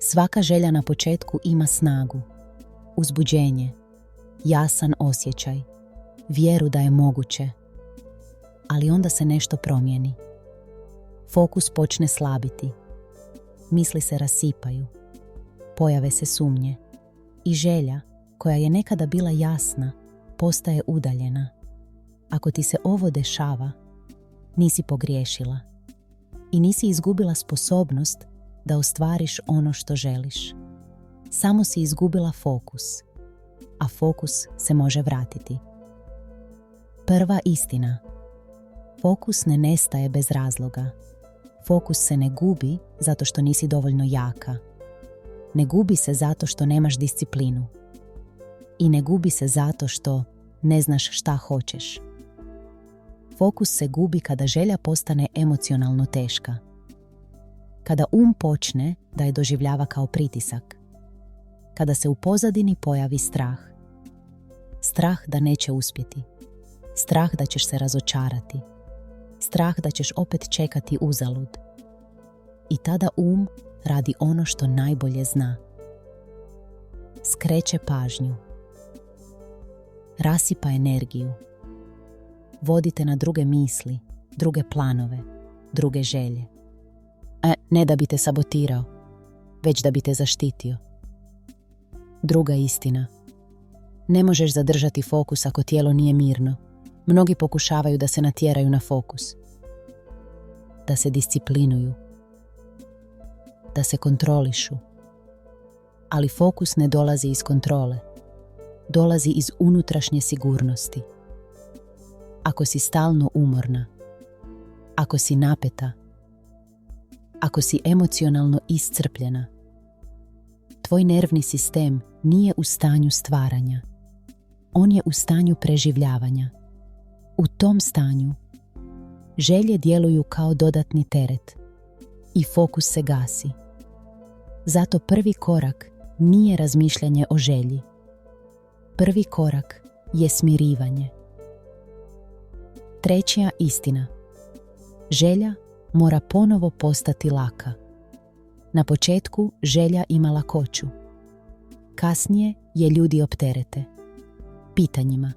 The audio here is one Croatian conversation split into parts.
Svaka želja na početku ima snagu, uzbuđenje, jasan osjećaj, vjeru da je moguće. Ali onda se nešto promijeni. Fokus počne slabiti. Misli se rasipaju. Pojave se sumnje. I želja, koja je nekada bila jasna, postaje udaljena. Ako ti se ovo dešava, nisi pogriješila i nisi izgubila sposobnost da ostvariš ono što želiš. Samo si izgubila fokus, a fokus se može vratiti. Prva istina. Fokus ne nestaje bez razloga. Fokus se ne gubi zato što nisi dovoljno jaka. Ne gubi se zato što nemaš disciplinu. I ne gubi se zato što ne znaš šta hoćeš. Fokus se gubi kada želja postane emocionalno teška. Kada počne da je doživljava kao pritisak. Kada se u pozadini pojavi strah. Strah da neće uspjeti. Strah da ćeš se razočarati. Strah da ćeš opet čekati uzalud. I tada radi ono što najbolje zna. Skreće pažnju. Rasipa energiju. Vodite na druge misli, druge planove, druge želje. Ne da bi te sabotirao, već da bi te zaštitio. Druga istina. Ne možeš zadržati fokus ako tijelo nije mirno. Mnogi pokušavaju da se natjeraju na fokus. Da se disciplinuju. Da se kontrolišu. Ali fokus ne dolazi iz kontrole. Dolazi iz unutrašnje sigurnosti. Ako si stalno umorna, ako si napeta, ako si emocionalno iscrpljena, tvoj nervni sistem nije u stanju stvaranja. On je u stanju preživljavanja. U tom stanju želje djeluju kao dodatni teret i fokus se gasi. Zato prvi korak nije razmišljanje o želji. Prvi korak je smirivanje. Treća istina. Želja mora ponovo postati laka. Na početku želja ima lakoću. Kasnije je ljudi opterete. Pitanjima,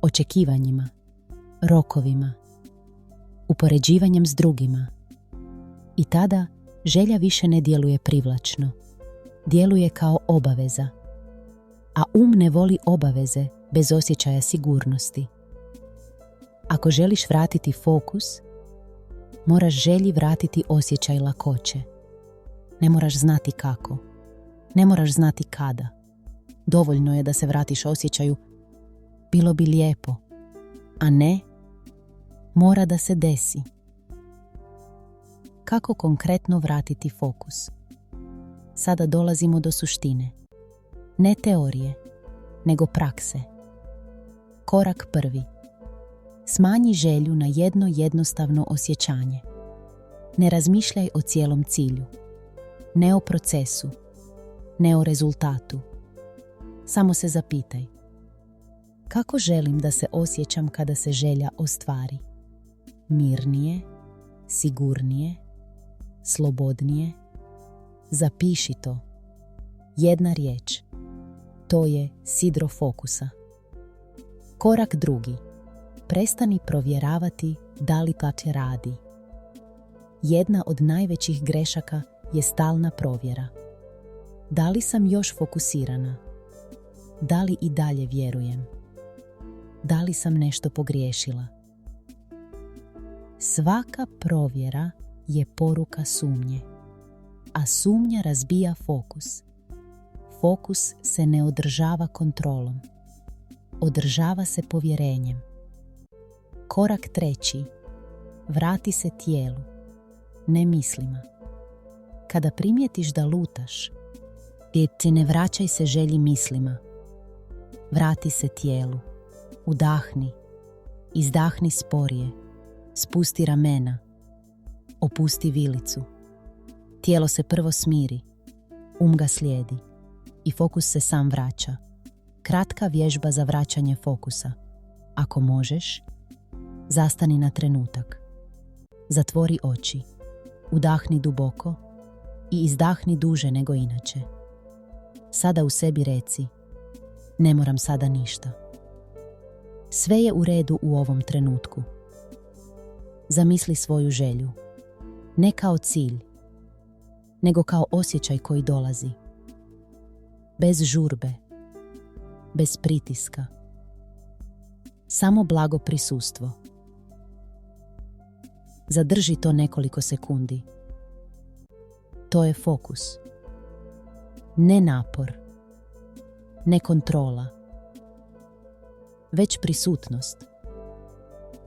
očekivanjima, rokovima, upoređivanjem s drugima. I tada želja više ne djeluje privlačno. Djeluje kao obaveza. A ne voli obaveze bez osjećaja sigurnosti. Ako želiš vratiti fokus, moraš želji vratiti osjećaj lakoće. Ne moraš znati kako. Ne moraš znati kada. Dovoljno je da se vratiš osjećaju bilo bi lijepo, a ne mora da se desi. Kako konkretno vratiti fokus? Sada dolazimo do suštine. Ne teorije, nego prakse. Korak prvi. Smanji želju na jedno jednostavno osjećanje. Ne razmišljaj o cijelom cilju. Ne o procesu. Ne o rezultatu. Samo se zapitaj. Kako želim da se osjećam kada se želja ostvari? Mirnije, sigurnije, slobodnije? Zapiši to. Jedna riječ. To je sidro fokusa. Korak drugi. Prestani provjeravati da li to radi. Jedna od najvećih grešaka je stalna provjera. Da li sam još fokusirana? Da li i dalje vjerujem? Da li sam nešto pogriješila? Svaka provjera je poruka sumnje, a sumnja razbija fokus. Fokus se ne održava kontrolom. Održava se povjerenjem. Korak treći. Vrati se tijelu, ne mislima. Kada primijetiš da lutaš, ne vraćaj se želji mislima. Vrati se tijelu. Udahni. Izdahni sporije. Spusti ramena. Opusti vilicu. Tijelo se prvo smiri. Ga slijedi. I fokus se sam vraća. Kratka vježba za vraćanje fokusa. Ako možeš, zastani na trenutak. Zatvori oči. Udahni duboko i izdahni duže nego inače. Sada u sebi reci, ne moram sada ništa. Sve je u redu u ovom trenutku. Zamisli svoju želju, ne kao cilj, nego kao osjećaj koji dolazi. Bez žurbe, bez pritiska. Samo blago prisustvo. Zadrži to nekoliko sekundi. To je fokus. Ne napor, ne kontrola, već prisutnost.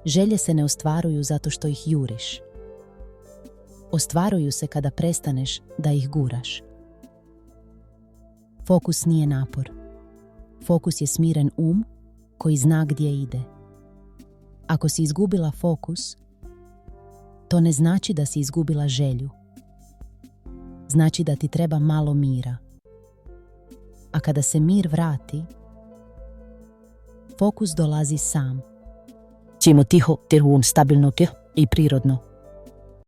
Želje se ne ostvaruju zato što ih juriš. Ostvaruju se kada prestaneš da ih guraš. Fokus nije napor. Fokus je smiren koji zna gdje ide. Ako si izgubila fokus, to ne znači da si izgubila želju. Znači da ti treba malo mira. A kada se mir vrati, fokus dolazi sam. Ćemo tiho, stabilno i prirodno.